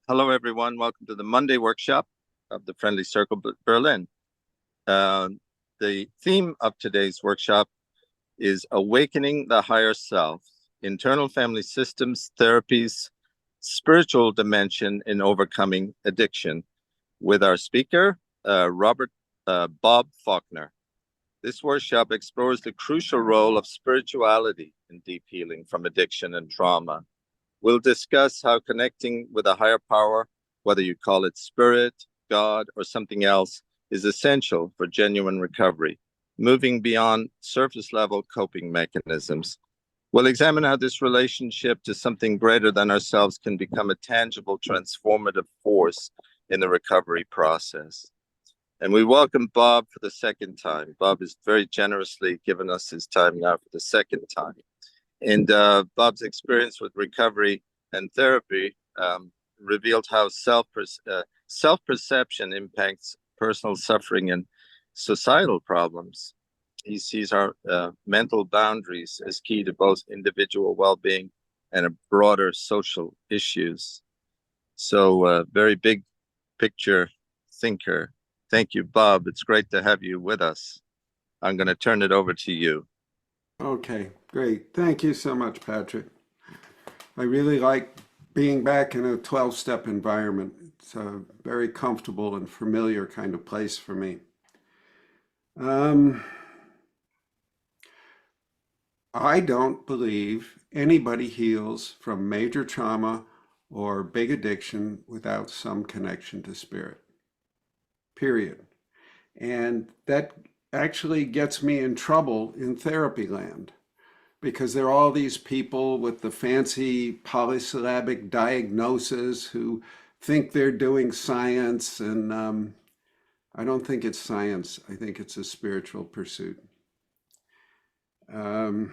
Hello, everyone. Welcome to the Monday workshop of the Friendly Circle Berlin. Uh, the theme of today's workshop is Awakening the Higher Self, Internal Family Systems, Therapies, Spiritual Dimension in Overcoming Addiction, with our speaker, Bob Falconer. This workshop explores the crucial role of spirituality in deep healing from addiction and trauma. We'll discuss how connecting with a higher power, whether you call it spirit, God, or something else, is essential for genuine recovery, moving beyond surface level coping mechanisms. We'll examine how this relationship to something greater than ourselves can become a tangible, transformative force in the recovery process. And we welcome Bob for the second time. Bob has very generously given us his time now for the second time. And Bob's experience with recovery and therapy revealed how self-perception impacts personal suffering and societal problems. He sees our mental boundaries as key to both individual well-being and a broader social issues. So very big picture thinker. Thank you, Bob. It's great to have you with us. I'm going to turn it over to you. Okay, great. Thank you so much, Patrick. I really like being back in a 12-step environment. It's a very comfortable and familiar kind of place for me. I don't believe anybody heals from major trauma or big addiction without some connection to spirit, period. And that actually gets me in trouble in therapy land because there are all these people with the fancy polysyllabic diagnosis who think they're doing science, and I don't think it's science. I think it's a spiritual pursuit. I'll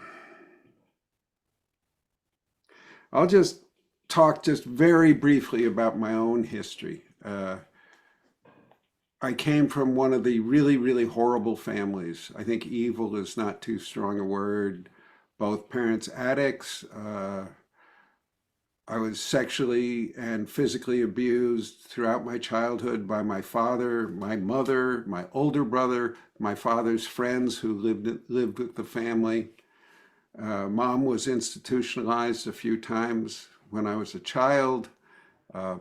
just talk just very briefly about my own history. I came from one of the really, really horrible families. I think evil is not too strong a word. Both parents addicts. I was sexually and physically abused throughout my childhood by my father, my mother, my older brother, my father's friends who lived with the family. Mom was institutionalized a few times when I was a child.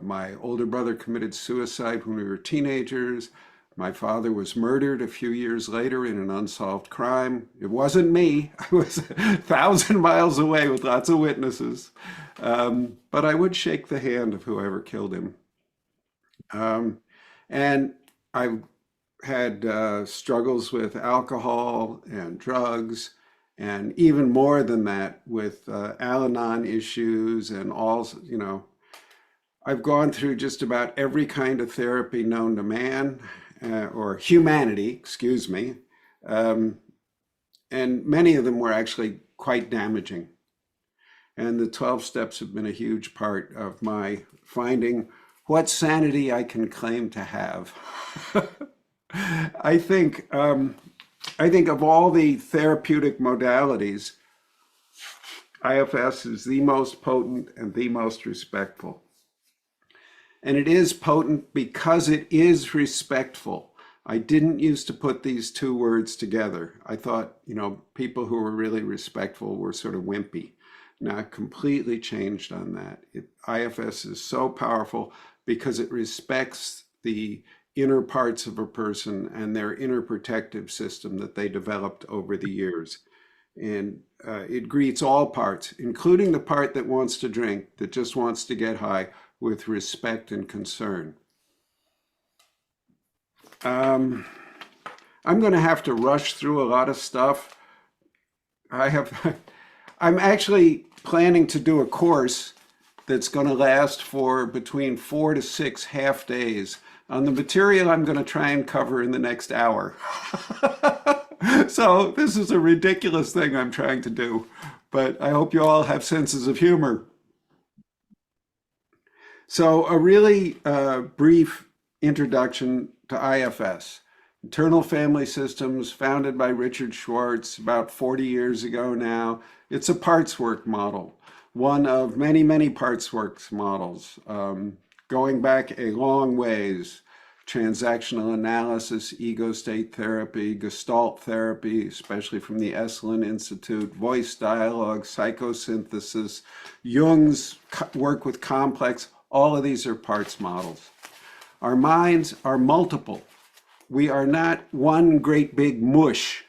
My older brother committed suicide when we were teenagers. My father was murdered a few years later in an unsolved crime. It wasn't me. I was 1,000 miles away with lots of witnesses. But I would shake the hand of whoever killed him. And I had struggles with alcohol and drugs, and even more than that with Al-Anon issues and all, I've gone through just about every kind of therapy known to man, or humanity, excuse me. And many of them were actually quite damaging. And the 12 steps have been a huge part of my finding what sanity I can claim to have. I think of all the therapeutic modalities, IFS is the most potent and the most respectful. And it is potent because it is respectful. I didn't used to put these two words together. I thought, people who were really respectful were sort of wimpy. Now I've completely changed on that. IFS is so powerful because it respects the inner parts of a person and their inner protective system that they developed over the years. And it greets all parts, including the part that wants to drink, that just wants to get high, with respect and concern. I'm going to have to rush through a lot of stuff. I'm actually planning to do a course that's going to last for between 4 to 6 half days on the material I'm going to try and cover in the next hour. So this is a ridiculous thing I'm trying to do, but I hope you all have senses of humor. So a really brief introduction to IFS, Internal Family Systems, founded by Richard Schwartz about 40 years ago now. It's a parts work model, one of many, many parts works models. going back a long ways. Transactional analysis, ego state therapy, Gestalt therapy, especially from the Esalen Institute, voice dialogue, psychosynthesis, Jung's work with complex, all of these are parts models. Our minds are multiple. We are not one great big mush.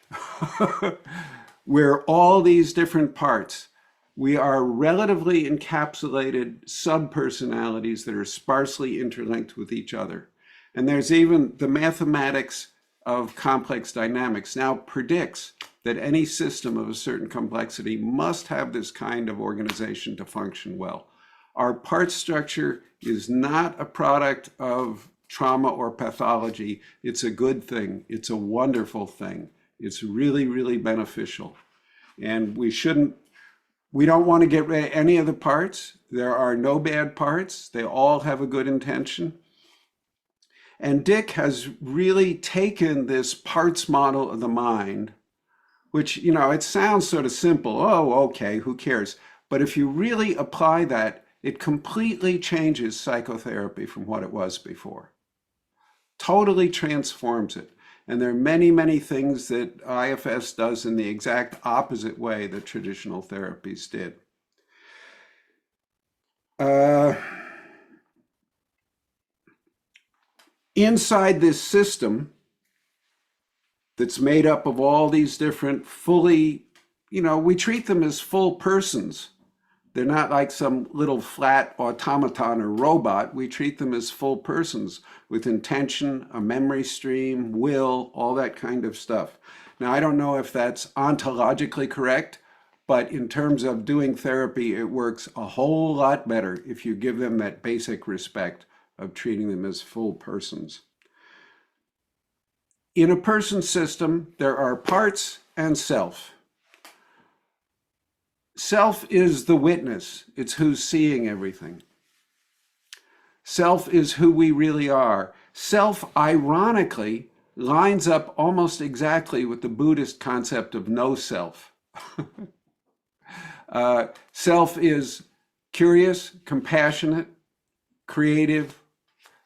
We're all these different parts. We are relatively encapsulated subpersonalities that are sparsely interlinked with each other. And there's even the mathematics of complex dynamics now predicts that any system of a certain complexity must have this kind of organization to function well. Our part structure is not a product of trauma or pathology. It's a good thing. It's a wonderful thing. It's really, really beneficial. And we don't want to get rid of any of the parts. There are no bad parts. They all have a good intention. And Dick has really taken this parts model of the mind, which, it sounds sort of simple. Oh, okay, who cares? But if you really apply that, it completely changes psychotherapy from what it was before. Totally transforms it. And there are many, many things that IFS does in the exact opposite way that traditional therapies did. Inside this system that's made up of all these different fully, we treat them as full persons. They're not like some little flat automaton or robot. We treat them as full persons with intention, a memory stream, will, all that kind of stuff. Now, I don't know if that's ontologically correct, but in terms of doing therapy, it works a whole lot better if you give them that basic respect of treating them as full persons. In a person system, there are parts and self. Self is the witness. It's who's seeing everything. Self is who we really are. Self, ironically, lines up almost exactly with the Buddhist concept of no self. Self is curious, compassionate, creative.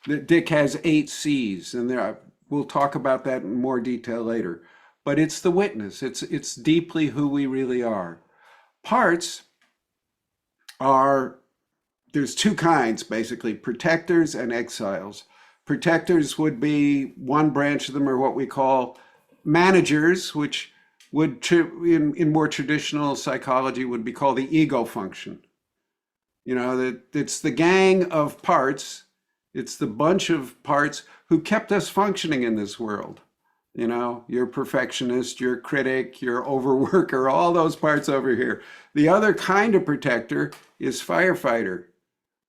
Dick has 8 C's, and we'll talk about that in more detail later. But it's the witness. It's deeply who we really are. Parts there's 2 kinds, basically, protectors and exiles. Protectors would be, one branch of them are what we call managers, which would, in more traditional psychology, would be called the ego function. It's the gang of parts. It's the bunch of parts who kept us functioning in this world. Your perfectionist, your critic, your overworker, all those parts over here. The other kind of protector is firefighter,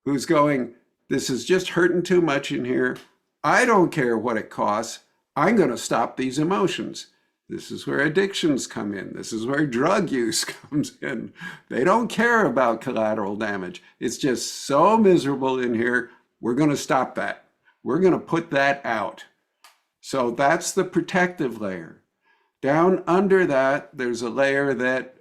who's going, this is just hurting too much in here. I don't care what it costs. I'm going to stop these emotions. This is where addictions come in. This is where drug use comes in. They don't care about collateral damage. It's just so miserable in here. We're going to stop that. We're going to put that out. So that's the protective layer. Down under that, there's a layer that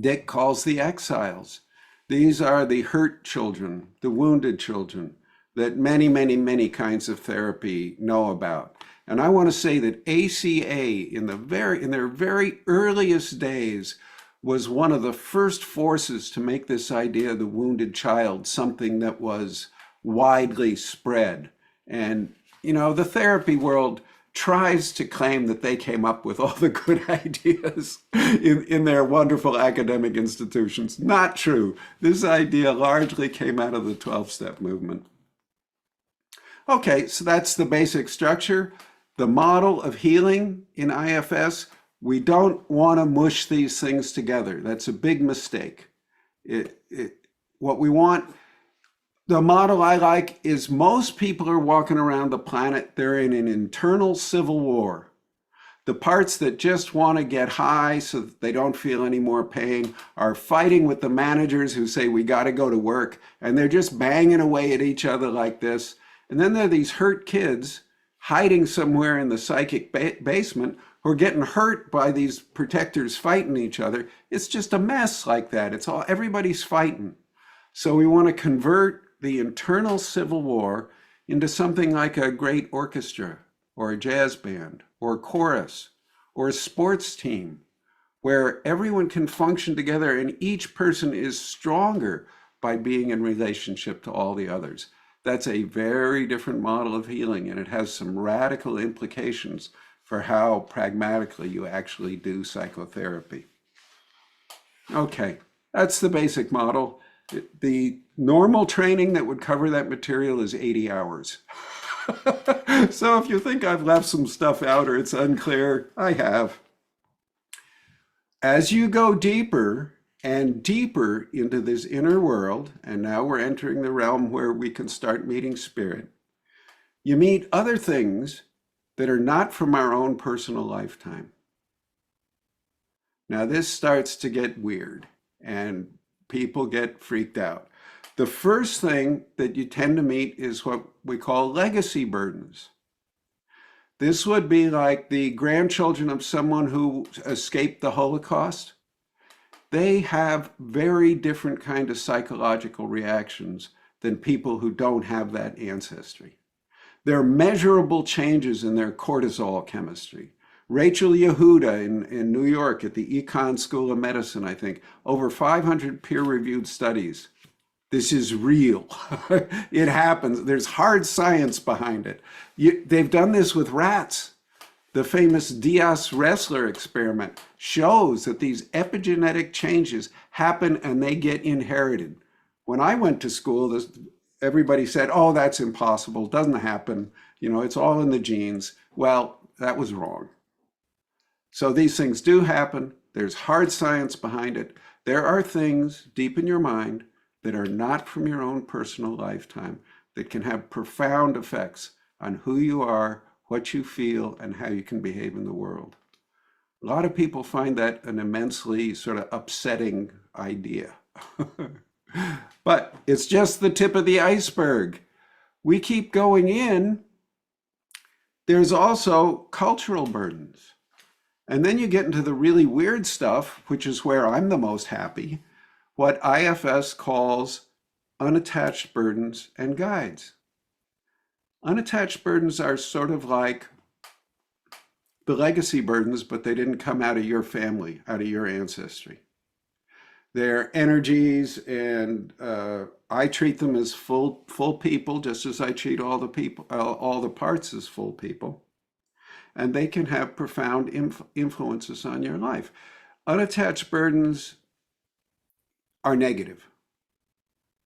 Dick calls the exiles. These are the hurt children, the wounded children that many, many, many kinds of therapy know about. And I want to say that ACA in their very earliest days was one of the first forces to make this idea of the wounded child something that was widely spread. And the therapy world tries to claim that they came up with all the good ideas in their wonderful academic institutions. Not true. This idea largely came out of the 12-step movement. Okay, so that's the basic structure. The model of healing in IFS, we don't want to mush these things together. That's a big mistake. What we want, the model I like is most people are walking around the planet, they're in an internal civil war. The parts that just want to get high so that they don't feel any more pain are fighting with the managers who say, we got to go to work. And they're just banging away at each other like this. And then there are these hurt kids hiding somewhere in the psychic basement who are getting hurt by these protectors fighting each other. It's just a mess like that. It's all, everybody's fighting. So we want to convert the internal civil war into something like a great orchestra or a jazz band or a chorus or a sports team where everyone can function together and each person is stronger by being in relationship to all the others. That's a very different model of healing, and it has some radical implications for how pragmatically you actually do psychotherapy. Okay, that's the basic model. The normal training that would cover that material is 80 hours. So if you think I've left some stuff out or it's unclear, I have. As you go deeper and deeper into this inner world, and now we're entering the realm where we can start meeting spirit, you meet other things that are not from our own personal lifetime. Now, this starts to get weird and people get freaked out. The first thing that you tend to meet is what we call legacy burdens. This would be like the grandchildren of someone who escaped the Holocaust. They have very different kind of psychological reactions than people who don't have that ancestry. There are measurable changes in their cortisol chemistry. Rachel Yehuda in New York at the Econ School of Medicine, I think, over 500 peer-reviewed studies. This is real. It happens. There's hard science behind it. They've done this with rats. The famous Diaz-Ressler experiment shows that these epigenetic changes happen and they get inherited. When I went to school, everybody said, oh, that's impossible, it doesn't happen, it's all in the genes. Well, that was wrong. So these things do happen. There's hard science behind it. There are things deep in your mind that are not from your own personal lifetime that can have profound effects on who you are, what you feel, and how you can behave in the world. A lot of people find that an immensely sort of upsetting idea. But it's just the tip of the iceberg. We keep going in. There's also cultural burdens. And then you get into the really weird stuff, which is where I'm the most happy, what IFS calls unattached burdens and guides. Unattached burdens are sort of like the legacy burdens, but they didn't come out of your family, out of your ancestry. They're energies, and I treat them as full people, just as I treat all the people, all the parts as full people. And they can have profound influences on your life. Unattached burdens are negative.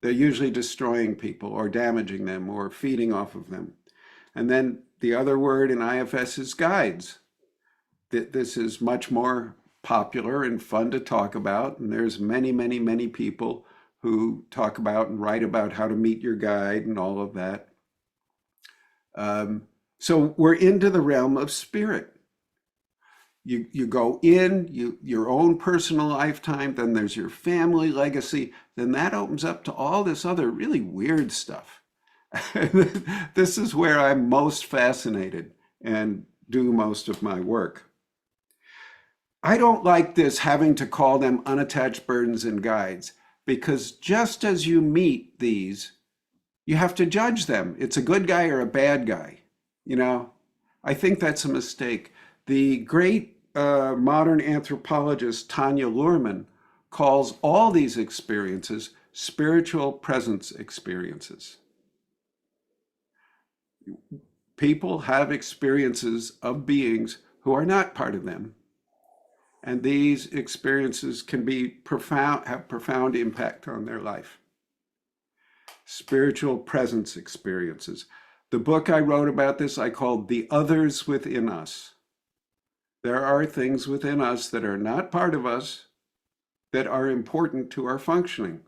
They're usually destroying people or damaging them or feeding off of them. And then the other word in IFS is guides. This is much more popular and fun to talk about. And there's many, many, many people who talk about and write about how to meet your guide and all of that. So we're into the realm of spirit. You go in, your own personal lifetime, then there's your family legacy, then that opens up to all this other really weird stuff. This is where I'm most fascinated and do most of my work. I don't like this having to call them unattached burdens and guides, because just as you meet these, you have to judge them. It's a good guy or a bad guy. I think that's a mistake. The great modern anthropologist Tanya Luhrmann calls all these experiences spiritual presence experiences. People have experiences of beings who are not part of them. And these experiences can be profound, have profound impact on their life. Spiritual presence experiences. The book I wrote about this, I called The Others Within Us. There are things within us that are not part of us that are important to our functioning.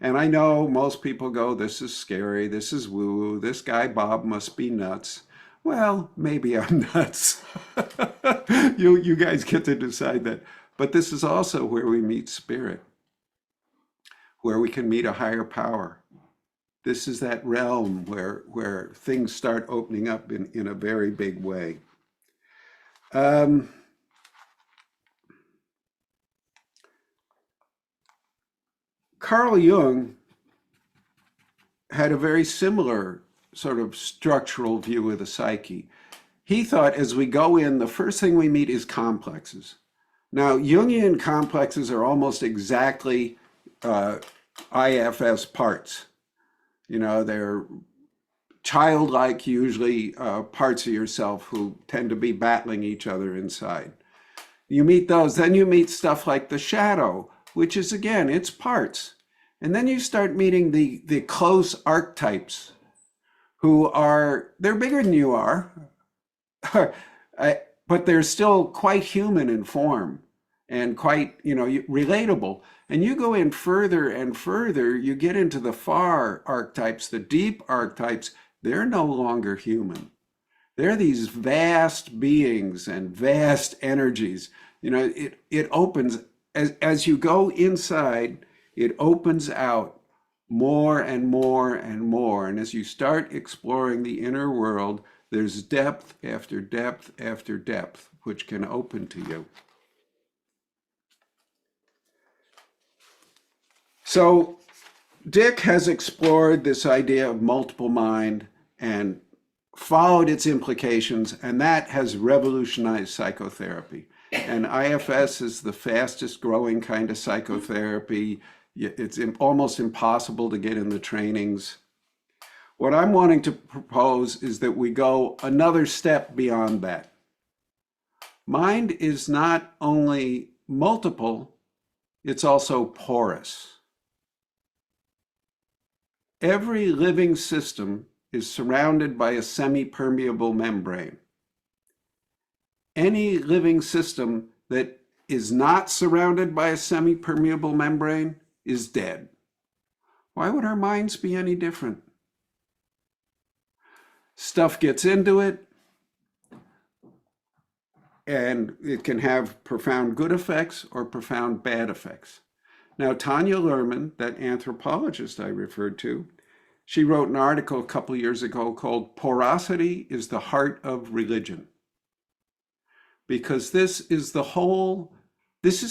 And I know most people go, this is scary, this is woo-woo, this guy Bob must be nuts. Well, maybe I'm nuts. You guys get to decide that. But this is also where we meet spirit, where we can meet a higher power. This is that realm where things start opening up in a very big way. Carl Jung had a very similar sort of structural view of the psyche. He thought as we go in, the first thing we meet is complexes. Now, Jungian complexes are almost exactly IFS parts. You know, they're childlike, usually parts of yourself who tend to be battling each other inside. You meet those, then you meet stuff like the shadow, which is again, it's parts. And then you start meeting the close archetypes who are, they're bigger than you are, but they're still quite human in form and quite, relatable. And you go in further and further, you get into the far archetypes, the deep archetypes, they're no longer human. They're these vast beings and vast energies. It opens, as you go inside, it opens out more and more and more. And as you start exploring the inner world, there's depth after depth after depth, which can open to you. So Dick has explored this idea of multiple mind and followed its implications, and that has revolutionized psychotherapy. And IFS is the fastest growing kind of psychotherapy. It's almost impossible to get in the trainings. What I'm wanting to propose is that we go another step beyond that. Mind is not only multiple, it's also porous. Every living system is surrounded by a semi-permeable membrane. Any living system that is not surrounded by a semi-permeable membrane is dead. Why would our minds be any different? Stuff gets into it, and it can have profound good effects or profound bad effects. Now, Tanya Luhrmann, that anthropologist I referred to, she wrote an article a couple years ago called Porosity is the Heart of Religion. Because this is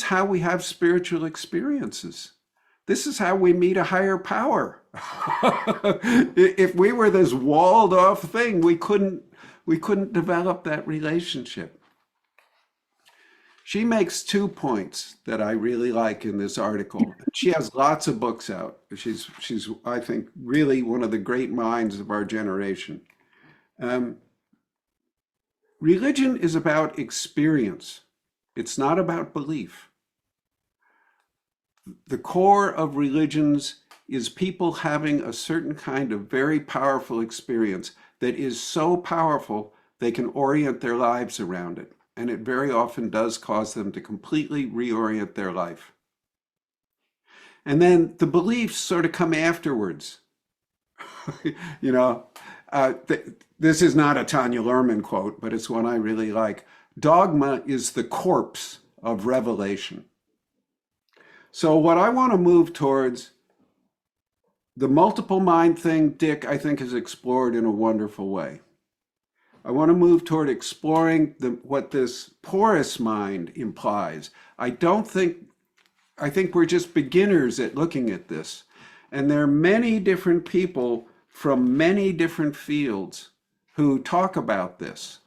how we have spiritual experiences. This is how we meet a higher power. If we were this walled off thing, we couldn't develop that relationship. She makes 2 points that I really like in this article. She has lots of books out. She's I think, really one of the great minds of our generation. Religion is about experience. It's not about belief. The core of religions is people having a certain kind of very powerful experience that is so powerful they can orient their lives around it. And it very often does cause them to completely reorient their life. And then the beliefs sort of come afterwards. This is not a Tanya Luhrmann quote, but it's one I really like. Dogma is the corpse of revelation. So what I want to move towards, the multiple mind thing, Dick, I think, is explored in a wonderful way. I want to move toward exploring what this porous mind implies. I think we're just beginners at looking at this. And there are many different people from many different fields who talk about this.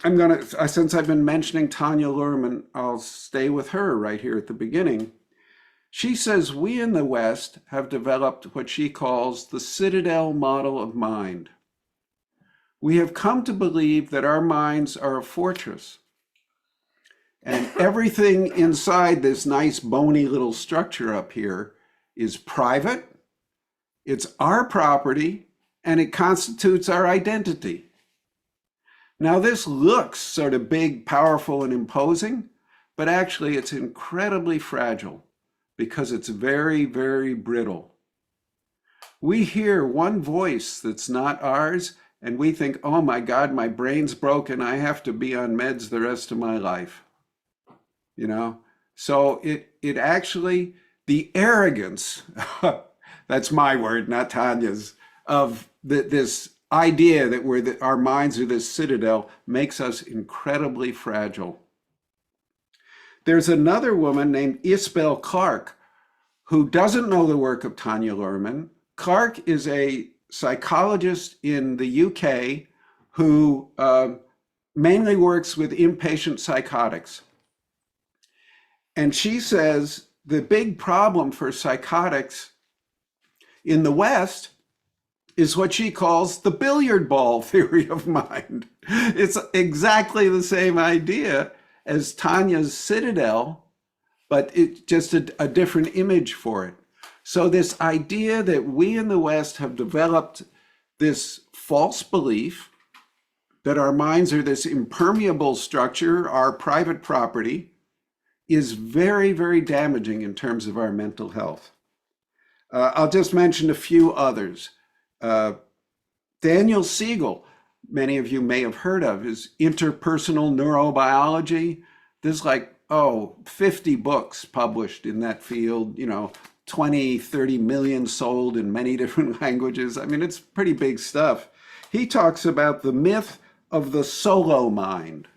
I'm going to, since I've been mentioning Tanya Luhrmann, I'll stay with her right here at the beginning. She says we in the West have developed what she calls the citadel model of mind. We have come to believe that our minds are a fortress. And everything inside this nice bony little structure up here is private, it's our property, and it constitutes our identity. Now this looks sort of big, powerful, and imposing, but actually it's incredibly fragile because it's very, very brittle. We hear one voice that's not ours, and we think, oh my God, my brain's broken. I have to be on meds the rest of my life. So it actually, the arrogance, that's my word, not Tanya's, of this idea that our minds are this citadel makes us incredibly fragile. There's another woman named Isabel Clarke who doesn't know the work of Tanya Luhrmann, Clark is a psychologist in the UK who mainly works with inpatient psychotics. And she says the big problem for psychotics in the West is what she calls the billiard ball theory of mind. It's exactly the same idea as Tanya's citadel, but it's just a different image for it. So this idea that we in the West have developed this false belief that our minds are this impermeable structure, our private property, is very, very damaging in terms of our mental health. I'll just mention a few others. Daniel Siegel, many of you may have heard of, his interpersonal neurobiology. There's like, 50 books published in that field, 20, 30 million sold in many different languages. I mean, it's pretty big stuff. He talks about the myth of the solo mind.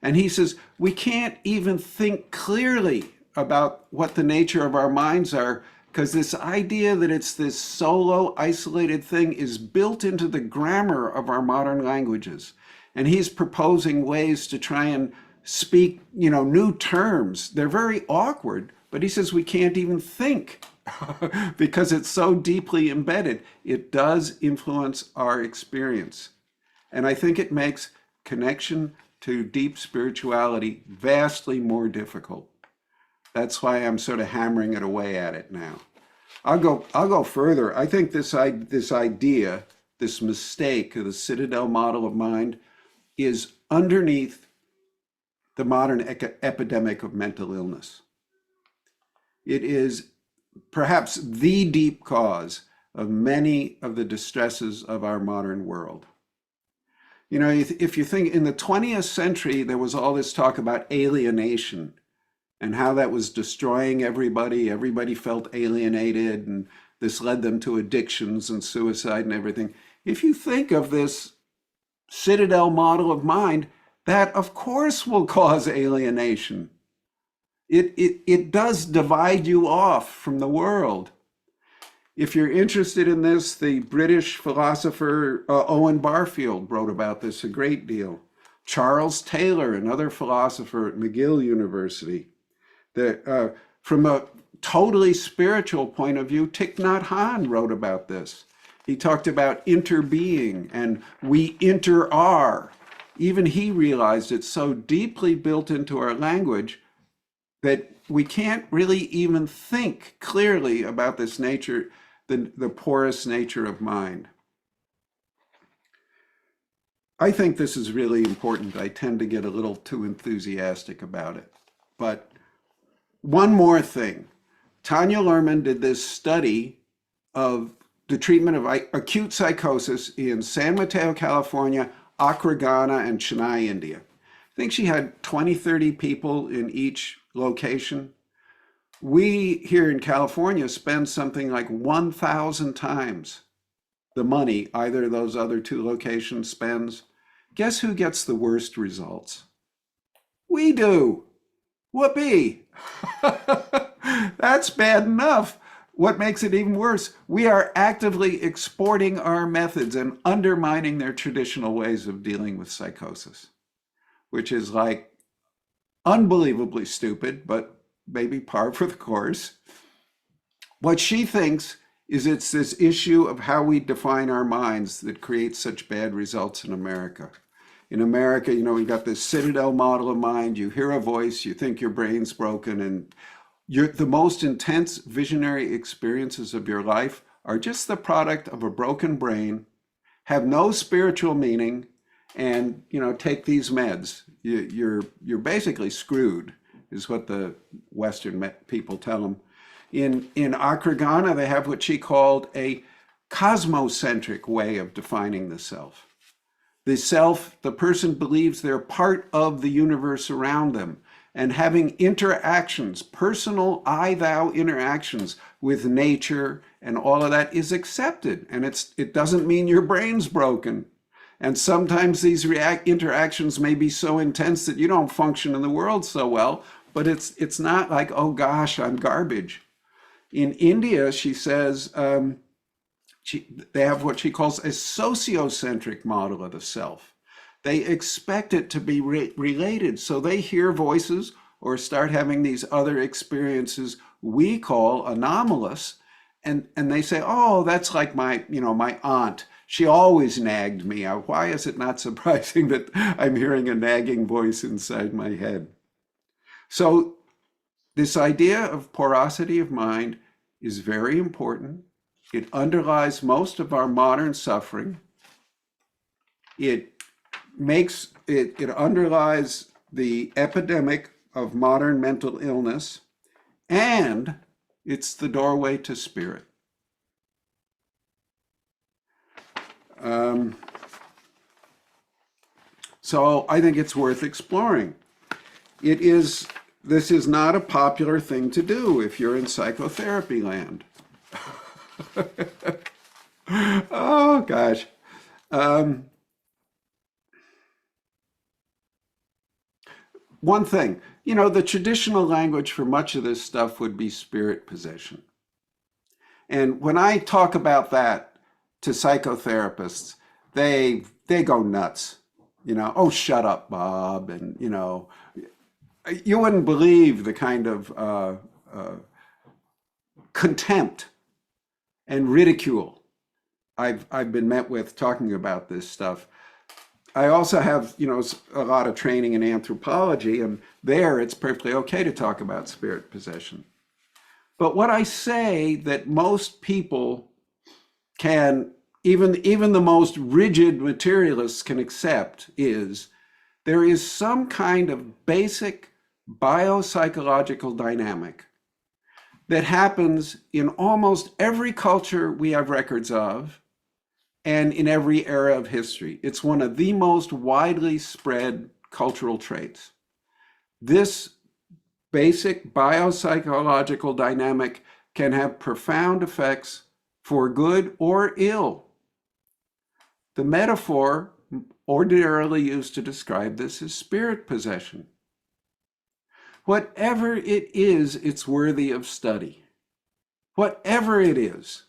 And he says, we can't even think clearly about what the nature of our minds are, because this idea that it's this solo, isolated thing is built into the grammar of our modern languages. And he's proposing ways to try and speak, new terms. They're very awkward, but he says we can't even think because it's so deeply embedded. It does influence our experience. And I think it makes connection to deep spirituality vastly more difficult. That's why I'm sort of hammering it away at it now. I'll go further. I think this idea, this mistake of the citadel model of mind is underneath the modern epidemic of mental illness. It is perhaps the deep cause of many of the distresses of our modern world. If you think in the 20th century, there was all this talk about alienation and how that was destroying everybody. Everybody felt alienated, and this led them to addictions and suicide and everything. If you think of this citadel model of mind, that of course will cause alienation. It does divide you off from the world. If you're interested in this, the British philosopher Owen Barfield wrote about this a great deal. Charles Taylor, another philosopher at McGill University. From a totally spiritual point of view, Thich Nhat Hanh wrote about this. He talked about interbeing and we inter-are. Even he realized it's so deeply built into our language that we can't really even think clearly about this nature, the porous nature of mind. I think this is really important. I tend to get a little too enthusiastic about it. But one more thing. Tanya Luhrmann did this study of the treatment of acute psychosis in San Mateo, California, Agrigana, and Chennai, India. I think she had 20, 30 people in each location. We here in California spend something like 1,000 times the money either of those other two locations spends. Guess who gets the worst results? We do. Whoopee. That's bad enough. What makes it even worse? We are actively exporting our methods and undermining their traditional ways of dealing with psychosis, which is like unbelievably stupid, but maybe par for the course. What she thinks is it's this issue of how we define our minds that creates such bad results in America. In America, we've got this citadel model of mind. You hear a voice, you think your brain's broken, and the most intense visionary experiences of your life are just the product of a broken brain, have no spiritual meaning, and take these meds. You're basically screwed, is what the Western people tell them. In Agrigana, they have what she called a cosmocentric way of defining the self. The self, the person believes they're part of the universe around them, and having interactions, personal I-thou interactions with nature and all of that is accepted. And it doesn't mean your brain's broken. And sometimes these interactions may be so intense that you don't function in the world so well, but it's not like, oh gosh, I'm garbage. In India, she says, they have what she calls a sociocentric model of the self. They expect it to be related. So they hear voices or start having these other experiences we call anomalous. And they say, oh, that's like my aunt. She always nagged me. Why is it not surprising that I'm hearing a nagging voice inside my head? So this idea of porosity of mind is very important. It underlies most of our modern suffering. It underlies the epidemic of modern mental illness, and it's the doorway to spirit. So I think it's worth exploring. This is not a popular thing to do if you're in psychotherapy land. Oh, gosh. One thing, the traditional language for much of this stuff would be spirit possession. And when I talk about that to psychotherapists, they go nuts. Oh, shut up, Bob. And, you wouldn't believe the kind of contempt and ridicule I've been met with talking about this stuff. I also have, a lot of training in anthropology, and there it's perfectly okay to talk about spirit possession. But what I say that most people can, even the most rigid materialists can accept, is there is some kind of basic biopsychological dynamic that happens in almost every culture we have records of and in every era of history. It's one of the most widely spread cultural traits. This basic biopsychological dynamic can have profound effects for good or ill. The metaphor ordinarily used to describe this is spirit possession. Whatever it is, it's worthy of study. Whatever it is.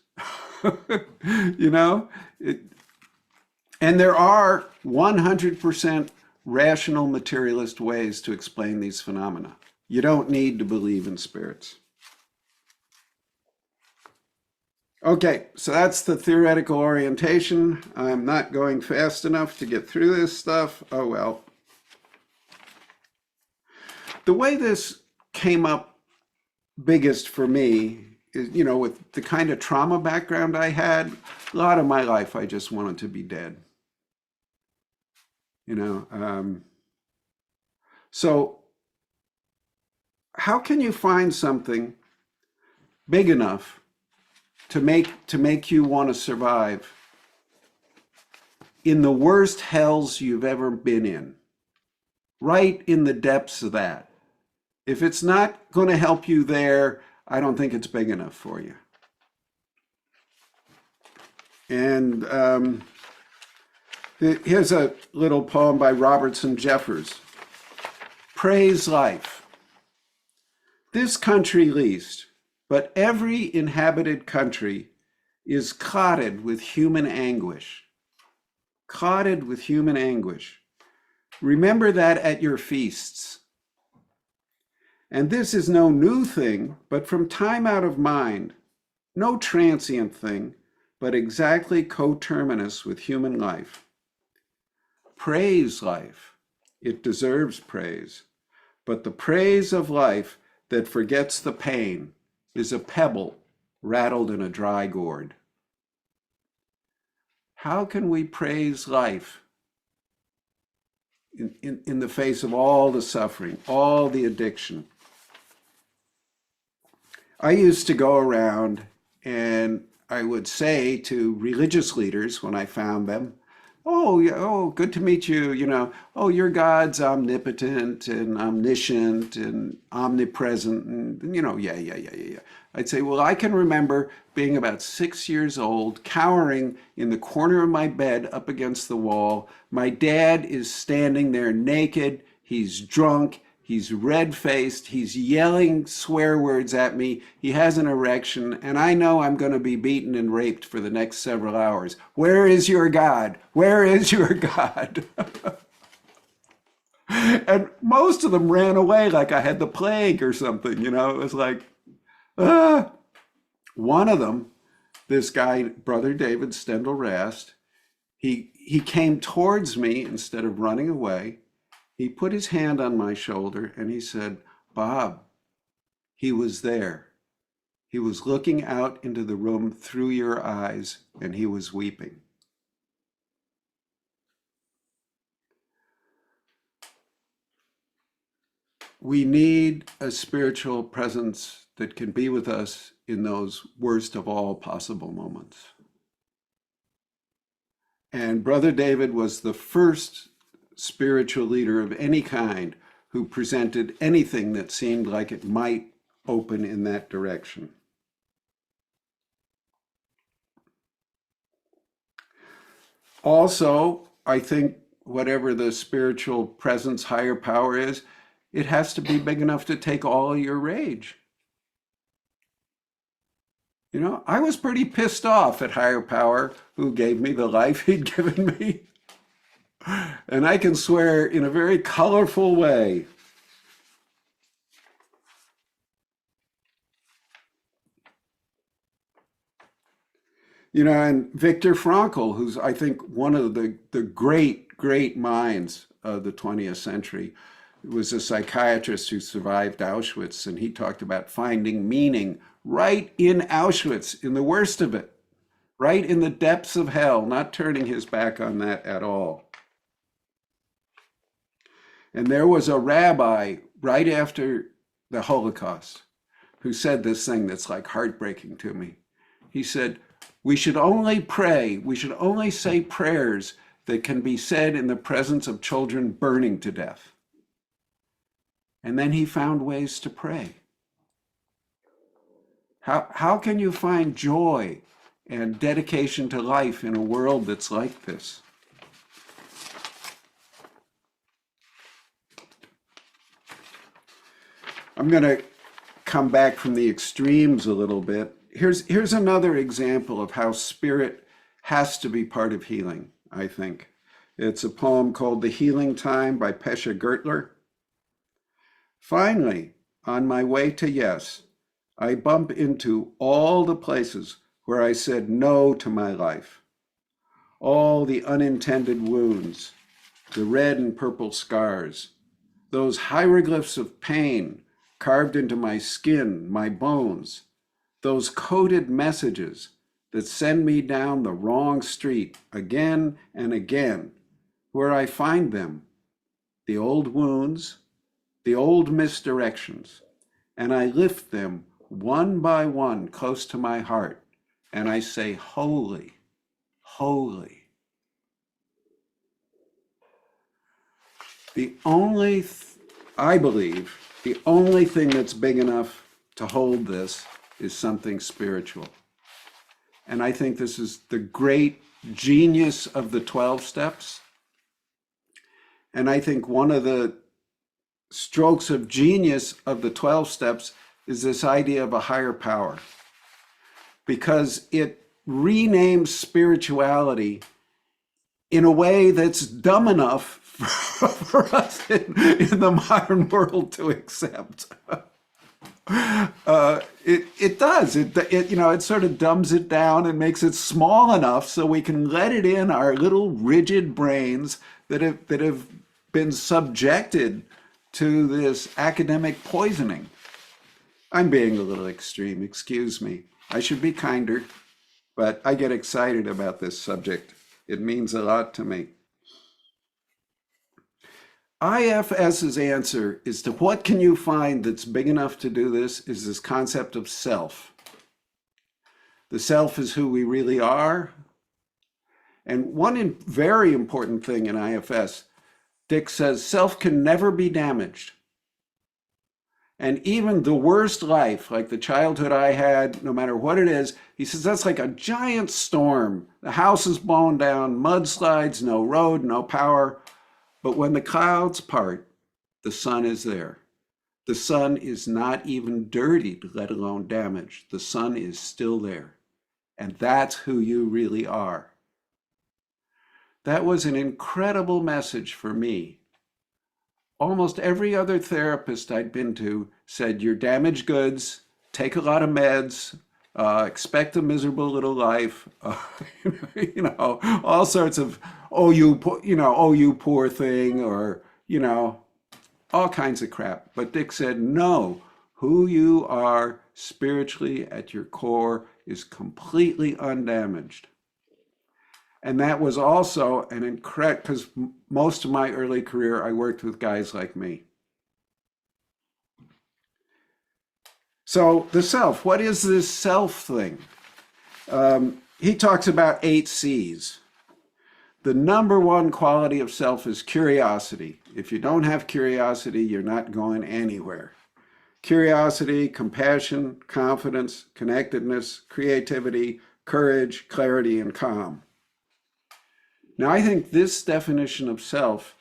And there are 100% rational materialist ways to explain these phenomena. You don't need to believe in spirits. Okay, so that's the theoretical orientation. I'm not going fast enough to get through this stuff. Oh well. The way this came up biggest for me is, with the kind of trauma background I had, a lot of my life I just wanted to be dead. So how can you find something big enough to make you want to survive in the worst hells you've ever been in? Right in the depths of that. If it's not going to help you there, I don't think it's big enough for you. And here's a little poem by Robertson Jeffers. Praise life. This country least, but every inhabited country is clotted with human anguish. Clotted with human anguish. Remember that at your feasts. And this is no new thing, but from time out of mind, no transient thing, but exactly coterminous with human life. Praise life. It deserves praise. But the praise of life that forgets the pain is a pebble rattled in a dry gourd. How can we praise life in the face of all the suffering, all the addiction? I used to go around and I would say to religious leaders when I found them, oh, good to meet you, your God's omnipotent and omniscient and omnipresent, and, yeah. I'd say, well, I can remember being about 6 years old, cowering in the corner of my bed up against the wall. My dad is standing there naked, he's drunk, He's red-faced. He's yelling swear words at me. He has an erection, and I know I'm going to be beaten and raped for the next several hours. Where is your God? Where is your God? And most of them ran away like I had the plague or something. You know, it was like, ah. One of them, this guy, Brother David Stendhal Rast, he came towards me instead of running away. He put his hand on my shoulder and he said, Bob, he was there. He was looking out into the room through your eyes and he was weeping. We need a spiritual presence that can be with us in those worst of all possible moments. And Brother David was the first spiritual leader of any kind who presented anything that seemed like it might open in that direction. Also, I think whatever the spiritual presence, higher power is, it has to be big enough to take all your rage. You know, I was pretty pissed off at higher power who gave me the life he'd given me. And I can swear in a very colorful way. You know, and Viktor Frankl, who's I think one of the great minds of the 20th century, was a psychiatrist who survived Auschwitz, and he talked about finding meaning right in Auschwitz, in the worst of it, right in the depths of hell, not turning his back on that at all. And there was a rabbi right after the Holocaust who said this thing that's like heartbreaking to me. He said, we should only pray, we should only say prayers that can be said in the presence of children burning to death. And then he found ways to pray. How can you find joy and dedication to life in a world that's like this? I'm going to come back from the extremes a little bit. Here's another example of how spirit has to be part of healing, I think. It's a poem called The Healing Time by Pesha Gertler. Finally, on my way to yes, I bump into all the places where I said no to my life. All the unintended wounds, the red and purple scars, those hieroglyphs of pain carved into my skin, my bones, those coded messages that send me down the wrong street again and again, where I find them, the old wounds, the old misdirections, and I lift them one by one close to my heart, and I say, holy, holy. I believe, the only thing that's big enough to hold this is something spiritual. And I think this is the great genius of the 12 steps. And I think one of the strokes of genius of the 12 steps is this idea of a higher power, because it renames spirituality in a way that's dumb enough for us in the modern world to accept. It does. It sort of dumbs it down and makes it small enough so we can let it in our little rigid brains that have been subjected to this academic poisoning. I'm being a little extreme, excuse me. I should be kinder, but I get excited about this subject. It means a lot to me. IFS's answer is to what can you find that's big enough to do this is this concept of self. The self is who we really are. And one very important thing in IFS, Dick says self can never be damaged. And even the worst life, like the childhood I had, no matter what it is, he says that's like a giant storm. The house is blown down, mudslides, no road, no power. But when the clouds part, the sun is there. The sun is not even dirtied, let alone damaged. The sun is still there. And that's who you really are. That was an incredible message for me. Almost every other therapist I'd been to said, you're damaged goods, take a lot of meds, expect a miserable little life, all sorts of, oh, you poor thing, or, all kinds of crap. But Dick said, no, who you are spiritually at your core is completely undamaged. And that was also an incredible, because most of my early career, I worked with guys like me. So the self, what is this self thing? He talks about 8 C's. The number one quality of self is curiosity. If you don't have curiosity, you're not going anywhere. Curiosity, compassion, confidence, connectedness, creativity, courage, clarity, and calm. Now, I think this definition of self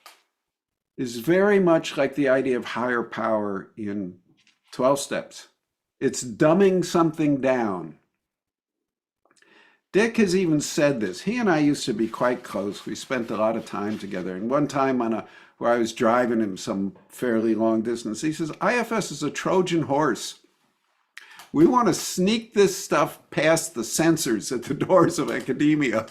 is very much like the idea of higher power in 12 steps. It's dumbing something down. Dick has even said this. He and I used to be quite close. We spent a lot of time together. And one time where I was driving him some fairly long distance, he says, IFS is a Trojan horse. We want to sneak this stuff past the censors at the doors of academia.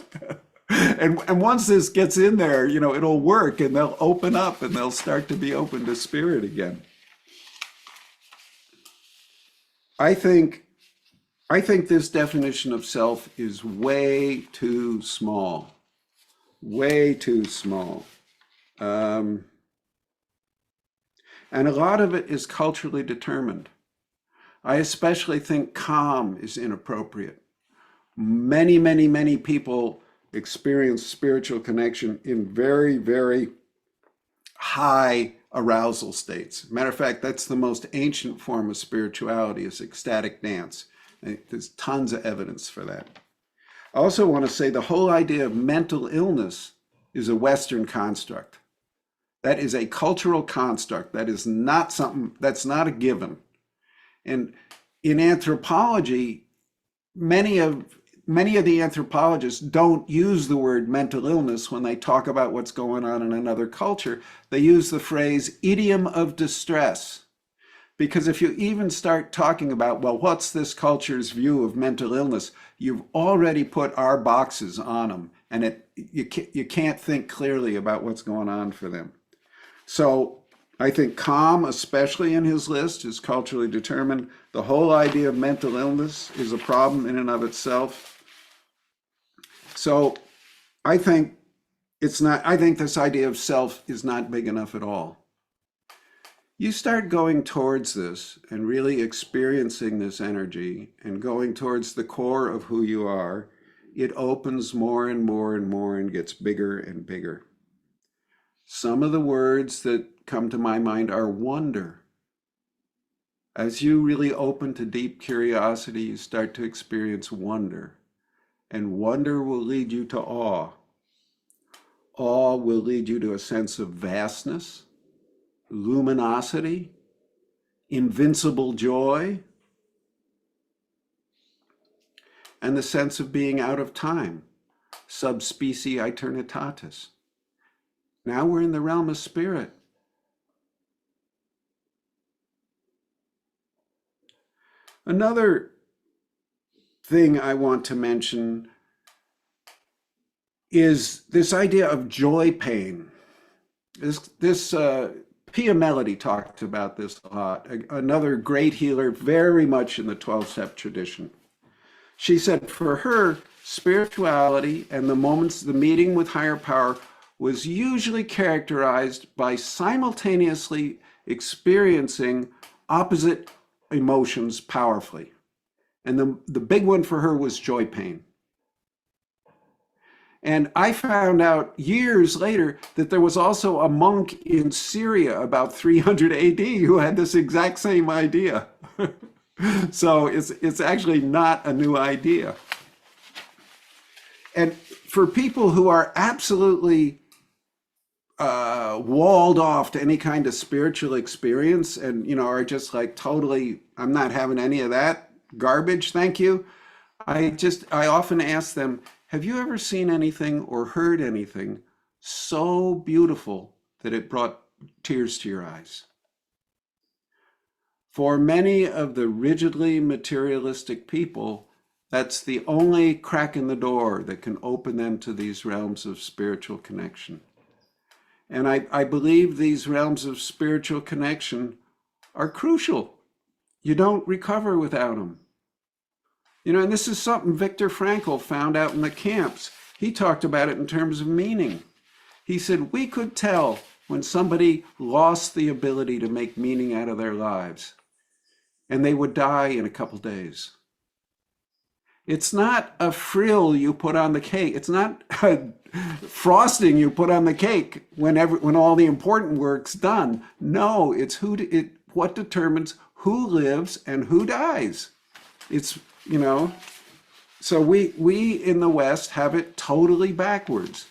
And once this gets in there, it'll work, and they'll open up and they'll start to be open to spirit again. I think this definition of self is way too small, way too small. And a lot of it is culturally determined. I especially think calm is inappropriate. Many, many, many people experience spiritual connection in very, very high arousal states. Matter of fact, that's the most ancient form of spirituality, is ecstatic dance. There's tons of evidence for that. I also want to say the whole idea of mental illness is a Western construct. That is a cultural construct. That is not something, that's not a given. And in anthropology, many of the anthropologists don't use the word mental illness when they talk about what's going on in another culture. They use the phrase idiom of distress. Because if you even start talking about, well, what's this culture's view of mental illness, you've already put our boxes on them, and you can't think clearly about what's going on for them. So I think calm, especially in his list, is culturally determined. The whole idea of mental illness is a problem in and of itself. So I think this idea of self is not big enough at all. You start going towards this and really experiencing this energy and going towards the core of who you are, it opens more and more and more and gets bigger and bigger. Some of the words that come to my mind are wonder. As you really open to deep curiosity, you start to experience wonder. And wonder will lead you to awe. Awe will lead you to a sense of vastness, luminosity, invincible joy, and the sense of being out of time, subspecie aeternitatis. Now we're in the realm of spirit. Another thing I want to mention is this idea of joy pain. Pia Melody talked about this a lot, another great healer, very much in the 12-step tradition. She said for her, spirituality and the meeting with higher power was usually characterized by simultaneously experiencing opposite emotions powerfully. And the big one for her was joy pain. And I found out years later that there was also a monk in Syria about 300 AD who had this exact same idea. So it's actually not a new idea. And for people who are absolutely walled off to any kind of spiritual experience and, are just like totally, I'm not having any of that garbage, thank you. I often ask them, have you ever seen anything or heard anything so beautiful that it brought tears to your eyes? For many of the rigidly materialistic people, that's the only crack in the door that can open them to these realms of spiritual connection. And I believe these realms of spiritual connection are crucial. You don't recover without them. And this is something Viktor Frankl found out in the camps. He talked about it in terms of meaning. He said, we could tell when somebody lost the ability to make meaning out of their lives, and they would die in a couple days. It's not a frill you put on the cake. It's not a frosting you put on the cake when all the important work's done. No, it's what determines who lives and who dies. It's, so we in the West have it totally backwards.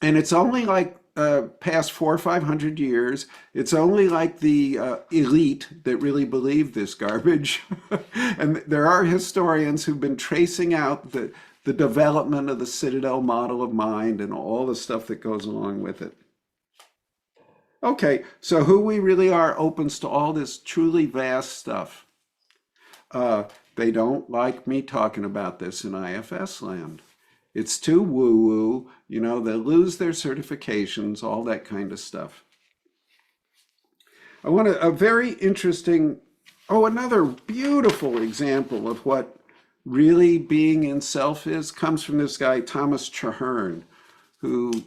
And it's only like past 400 or 500 years, it's only like the elite that really believe this garbage. And there are historians who've been tracing out the development of the Citadel model of mind and all the stuff that goes along with it. Okay, so who we really are opens to all this truly vast stuff. They don't like me talking about this in IFS land. It's too woo-woo, they lose their certifications, all that kind of stuff. I want a very interesting, another beautiful example of what really being in self is, comes from this guy, Thomas Traherne, who,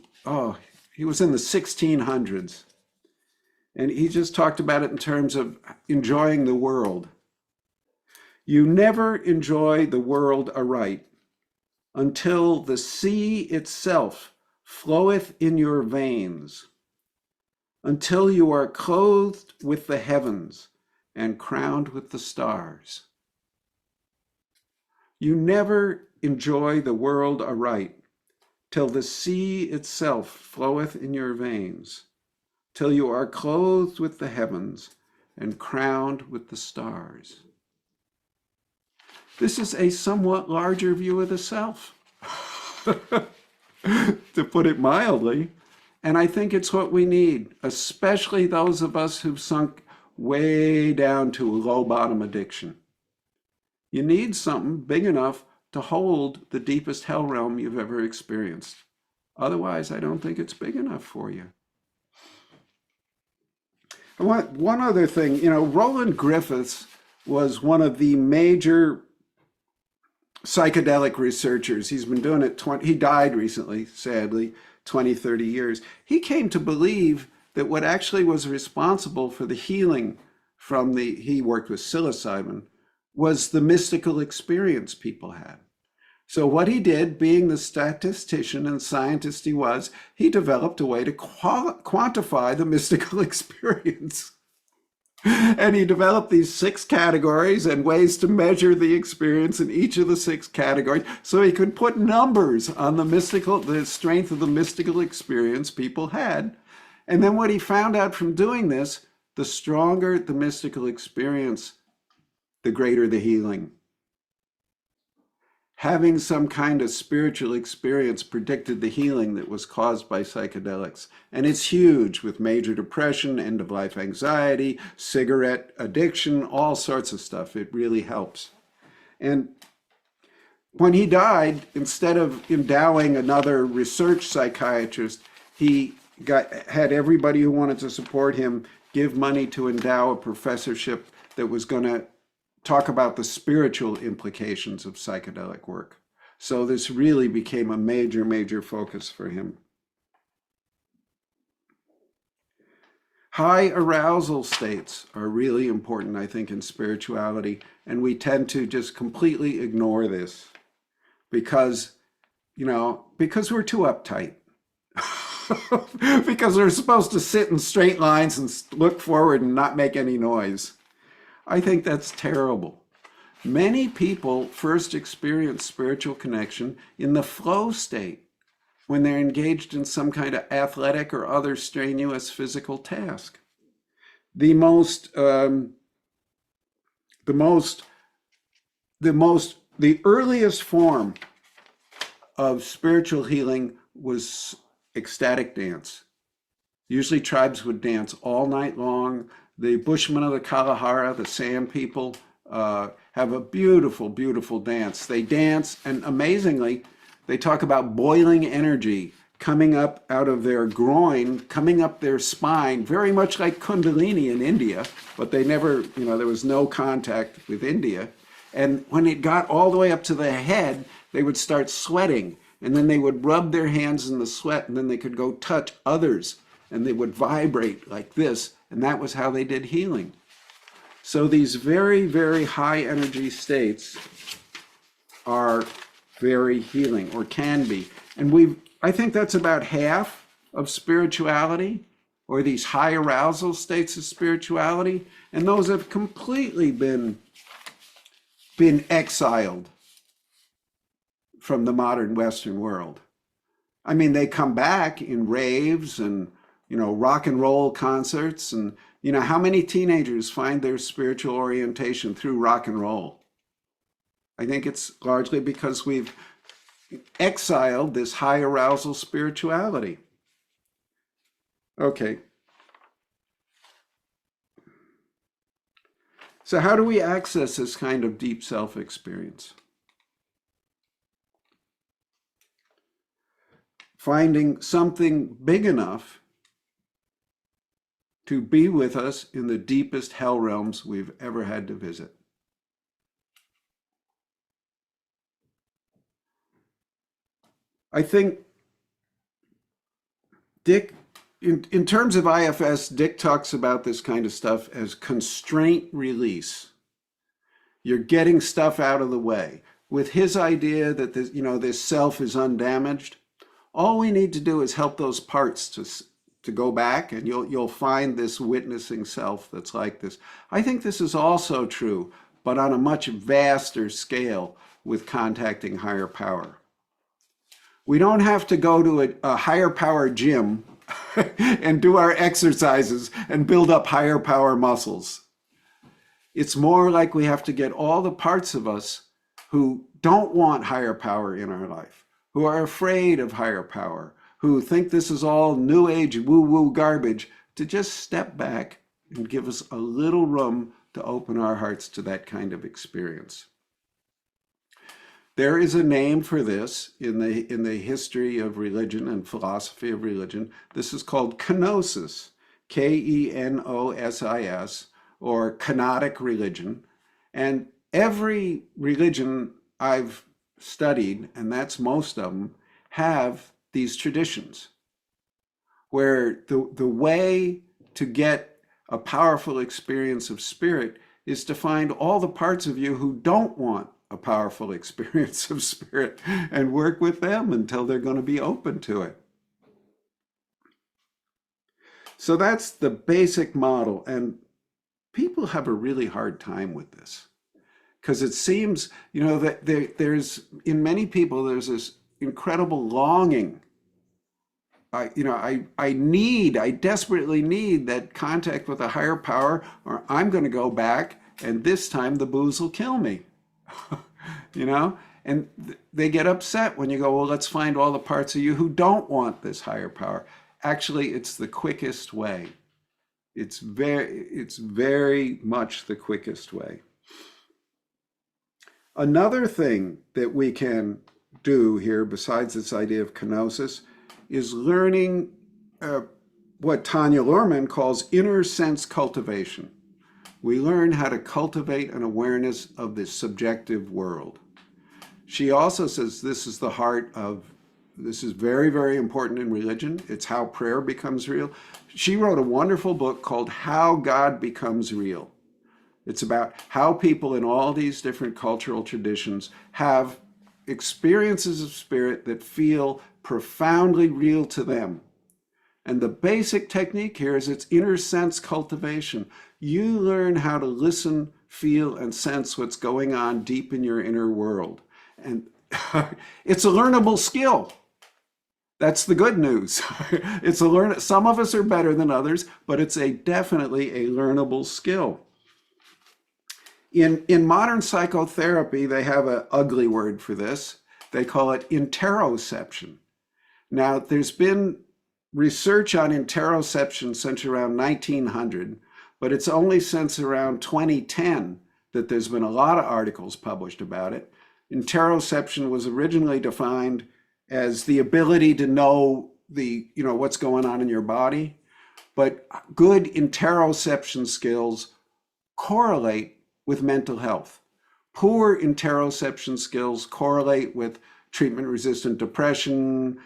he was in the 1600s. And he just talked about it in terms of enjoying the world. You never enjoy the world aright until the sea itself floweth in your veins, until you are clothed with the heavens and crowned with the stars. You never enjoy the world aright till the sea itself floweth in your veins, till you are clothed with the heavens and crowned with the stars. This is a somewhat larger view of the self, to put it mildly. And I think it's what we need, especially those of us who've sunk way down to low bottom addiction. You need something big enough to hold the deepest hell realm you've ever experienced. Otherwise, I don't think it's big enough for you. I want one other thing. Roland Griffiths was one of the major psychedelic researchers. He's been doing it, he died recently, sadly, 20, 30 years. He came to believe that what actually was responsible for the healing from he worked with psilocybin, was the mystical experience people had. So what he did, being the statistician and scientist he was, he developed a way to quantify the mystical experience. And he developed these 6 categories and ways to measure the experience in each of the 6 categories, so he could put numbers on the strength of the mystical experience people had. And then what he found out from doing this, the stronger the mystical experience, the greater the healing. Having some kind of spiritual experience predicted the healing that was caused by psychedelics. And it's huge with major depression, end-of-life anxiety, cigarette addiction, all sorts of stuff. It really helps. And when he died, instead of endowing another research psychiatrist, he had everybody who wanted to support him give money to endow a professorship that was going to talk about the spiritual implications of psychedelic work. So this really became a major, major focus for him. High arousal states are really important, I think, in spirituality, and we tend to just completely ignore this because we're too uptight. Because we're supposed to sit in straight lines and look forward and not make any noise. I think that's terrible. Many people first experience spiritual connection in the flow state, when they're engaged in some kind of athletic or other strenuous physical task. The most, the earliest form of spiritual healing was ecstatic dance. Usually tribes would dance all night long. The Bushmen of the Kalahari, the Sand people, have a beautiful, beautiful dance. They dance, and amazingly, they talk about boiling energy coming up out of their groin, coming up their spine, very much like Kundalini in India, but they never, there was no contact with India. And when it got all the way up to the head, they would start sweating, and then they would rub their hands in the sweat, and then they could go touch others, and they would vibrate like this, and that was how they did healing. So these very, very high energy states are very healing, or can be. And I think that's about half of spirituality, or these high arousal states of spirituality, and those have completely been exiled from the modern Western world. I mean, they come back in raves and, rock and roll concerts. And, how many teenagers find their spiritual orientation through rock and roll? I think it's largely because we've exiled this high arousal spirituality. Okay. So how do we access this kind of deep self experience? Finding something big enough to be with us in the deepest hell realms we've ever had to visit. I think Dick, in terms of IFS, Dick talks about this kind of stuff as constraint release. You're getting stuff out of the way. With his idea that this self is undamaged, all we need to do is help those parts to go back, and you'll find this witnessing self that's like this. I think this is also true, but on a much vaster scale with contacting higher power. We don't have to go to a higher power gym and do our exercises and build up higher power muscles. It's more like we have to get all the parts of us who don't want higher power in our life, who are afraid of higher power, who think this is all new age woo-woo garbage, to just step back and give us a little room to open our hearts to that kind of experience. There is a name for this in the history of religion and philosophy of religion. This is called kenosis, Kenosis, or kenotic religion. And every religion I've studied, and that's most of them, have these traditions where the way to get a powerful experience of spirit is to find all the parts of you who don't want a powerful experience of spirit and work with them until they're going to be open to it. So that's the basic model, and people have a really hard time with this because it seems, that there's, in many people, there's this incredible longing. I desperately need that contact with a higher power, or I'm going to go back and this time the booze will kill me. And they get upset when you go, well, let's find all the parts of you who don't want this higher power. Actually, it's the quickest way. It's very much the quickest way. Another thing that we can do here, besides this idea of kenosis, is learning what Tanya Luhrmann calls inner sense cultivation. We learn how to cultivate an awareness of the subjective world. She also says this is very, very important in religion. It's how prayer becomes real. She wrote a wonderful book called How God Becomes Real. It's about how people in all these different cultural traditions have experiences of spirit that feel profoundly real to them. And the basic technique here is it's inner sense cultivation. You learn how to listen, feel, and sense what's going on deep in your inner world. And it's a learnable skill. That's the good news. It's a learn. Some of us are better than others, but it's a definitely a learnable skill. In modern psychotherapy, they have an ugly word for this. They call it interoception. Now, there's been research on interoception since around 1900, but it's only since around 2010 that there's been a lot of articles published about it. Interoception was originally defined as the ability to know what's going on in your body, but good interoception skills correlate with mental health. Poor interoception skills correlate with treatment-resistant depression,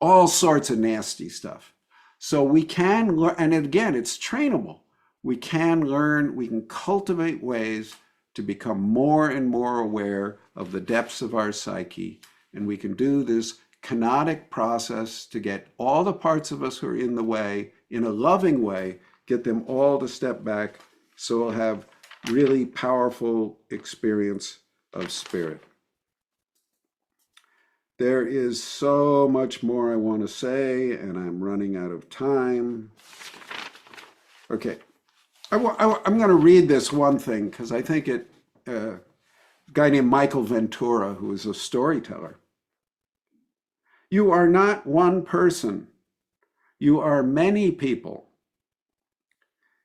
all sorts of nasty stuff. So we can learn, and again, it's trainable. We can learn, we can cultivate ways to become more and more aware of the depths of our psyche. And we can do this kenotic process to get all the parts of us who are in the way, in a loving way, get them all to step back so we'll have really powerful experience of spirit. There is so much more I want to say, and I'm running out of time. Okay, I'm going to read this one thing because I think it, a guy named Michael Ventura, who is a storyteller. You are not one person. You are many people.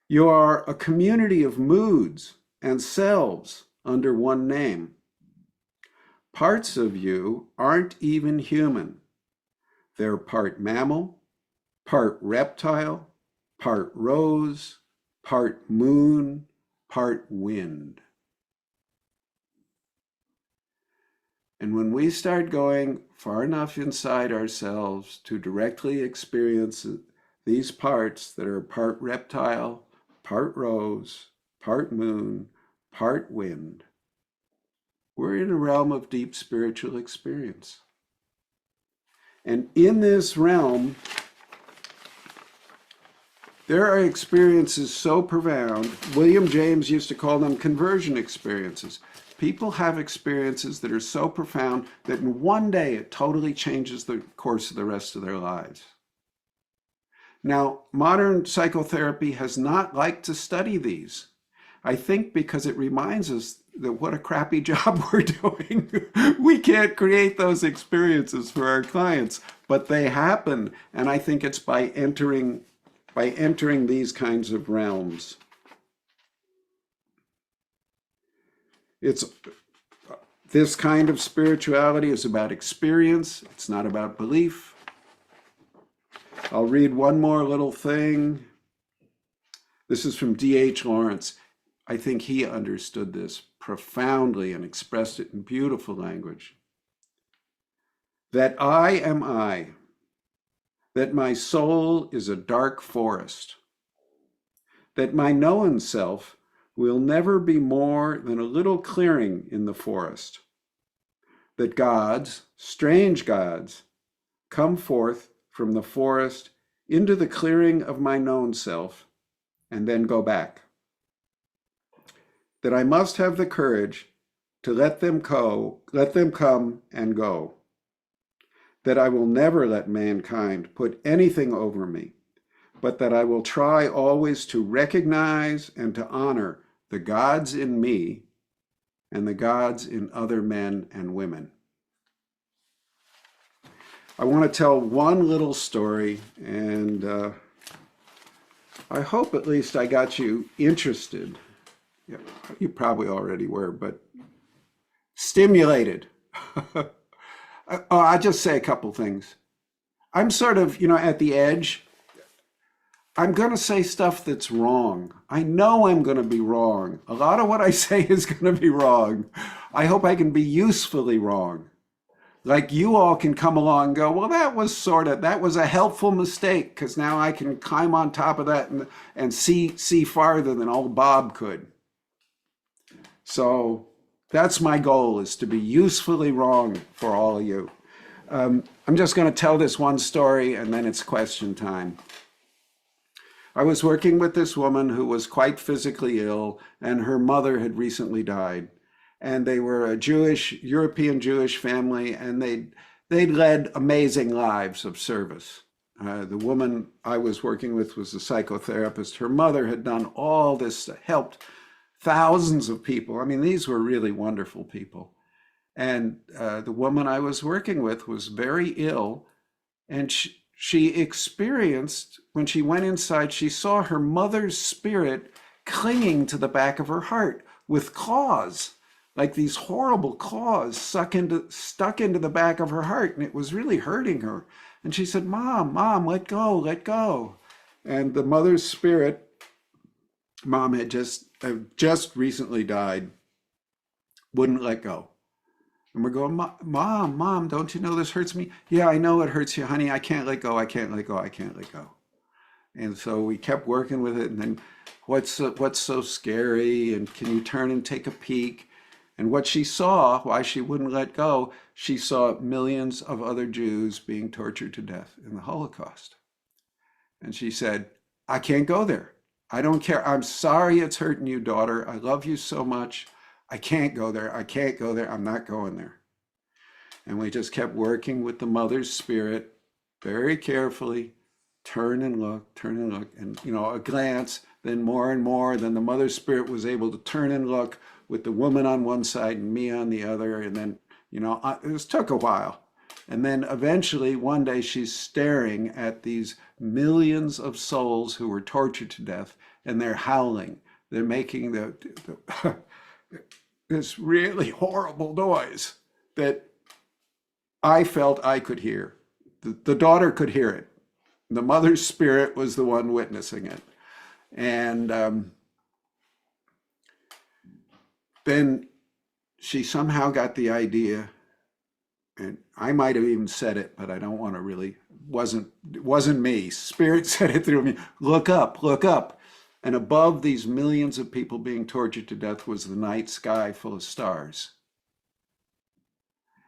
You are a community of moods and selves under one name. Parts of you aren't even human. They're part mammal, part reptile, part rose, part moon, part wind. And when we start going far enough inside ourselves to directly experience these parts that are part reptile, part rose, part moon, part wind, we're in a realm of deep spiritual experience. And in this realm, there are experiences so profound. William James used to call them conversion experiences. People have experiences that are so profound that in one day it totally changes the course of the rest of their lives. Now, modern psychotherapy has not liked to study these. I think because it reminds us that what a crappy job we're doing. We can't create those experiences for our clients, but they happen. And I think it's by entering these kinds of realms. This kind of spirituality is about experience. It's not about belief. I'll read one more little thing. This is from D.H. Lawrence. I think he understood this profoundly and expressed it in beautiful language. That I am I, that my soul is a dark forest, that my known self will never be more than a little clearing in the forest, that gods, strange gods, come forth from the forest into the clearing of my known self and then go back. That I must have the courage to let them come and go. That I will never let mankind put anything over me, but that I will try always to recognize and to honor the gods in me and the gods in other men and women. I want to tell one little story, and I hope at least I got you interested. Yeah, you probably already were, but stimulated. I'll just say a couple things. I'm sort of, at the edge. I'm going to say stuff that's wrong. I know I'm going to be wrong. A lot of what I say is going to be wrong. I hope I can be usefully wrong. Like you all can come along and go, well, that was a helpful mistake because now I can climb on top of that and see farther than old Bob could. So that's my goal, is to be usefully wrong for all of you. I'm just going to tell this one story and then it's question time. I was working with this woman who was quite physically ill, and her mother had recently died. And they were a European Jewish family, and They'd led amazing lives of service. The woman I was working with was a psychotherapist. Her mother had done all this, helped thousands of people. I mean, these were really wonderful people. And the woman I was working with was very ill. And she experienced, when she went inside, she saw her mother's spirit clinging to the back of her heart with claws, like these horrible claws stuck into the back of her heart. And it was really hurting her. And she said, Mom, let go, let go. And the mother's spirit, Mom had just recently died, wouldn't let go. And we're going, Mom, don't you know this hurts me? Yeah, I know it hurts you, honey. I can't let go. I can't let go. I can't let go. And so we kept working with it. And then what's so scary? And can you turn and take a peek? And what she saw, why she wouldn't let go, she saw millions of other Jews being tortured to death in the Holocaust. And she said, I can't go there. I don't care. I'm sorry it's hurting you, daughter. I love you so much. I can't go there. I can't go there. I'm not going there. And we just kept working with the mother's spirit very carefully, turn and look, and a glance, then more and more. Then the mother's spirit was able to turn and look with the woman on one side and me on the other. And then, it took a while. And then eventually one day she's staring at these millions of souls who were tortured to death, and they're howling. They're making this really horrible noise that I felt I could hear. The daughter could hear it. The mother's spirit was the one witnessing it. And then she somehow got the idea, and I might have even said it, but I don't want to really, it wasn't me. Spirit said it through me. Look up, look up. And above these millions of people being tortured to death was the night sky full of stars.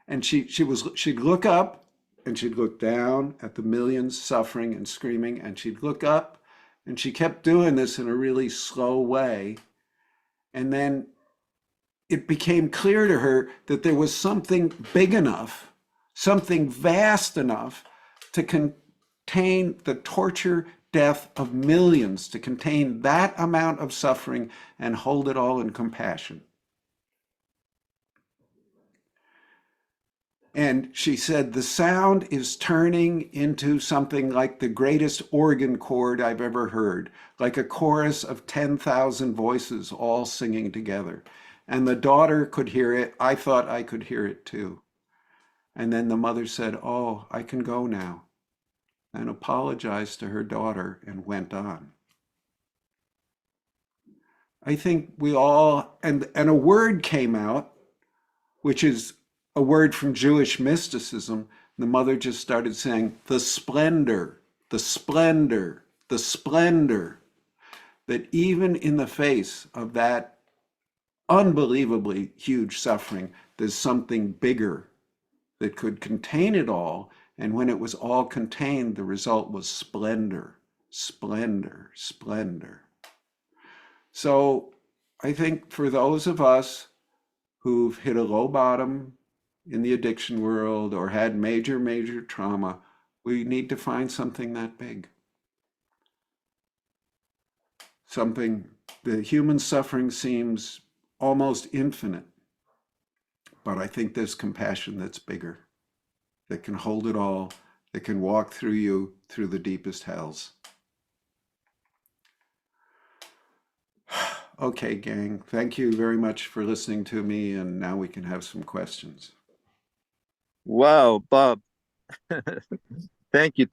And she'd look up and she'd look down at the millions suffering and screaming, and she'd look up, and she kept doing this in a really slow way. And then it became clear to her that there was something big enough, something vast enough to contain the torture, death of millions, to contain that amount of suffering and hold it all in compassion. And she said, the sound is turning into something like the greatest organ chord I've ever heard, like a chorus of 10,000 voices all singing together. And the daughter could hear it. I thought I could hear it too. And then the mother said, oh, I can go now, and apologized to her daughter and went on. I think we all, and a word came out, which is a word from Jewish mysticism. The mother just started saying, the splendor, the splendor, the splendor, that even in the face of that unbelievably huge suffering, there's something bigger that could contain it all. And when it was all contained, the result was splendor, splendor, splendor. So I think for those of us who've hit a low bottom in the addiction world or had major, major trauma, we need to find something that big. Something, the human suffering seems almost infinite, but I think there's compassion that's bigger, that can hold it all, that can walk through you through the deepest hells. Okay, gang, thank you very much for listening to me, and now we can have some questions. Wow, Bob. Thank you.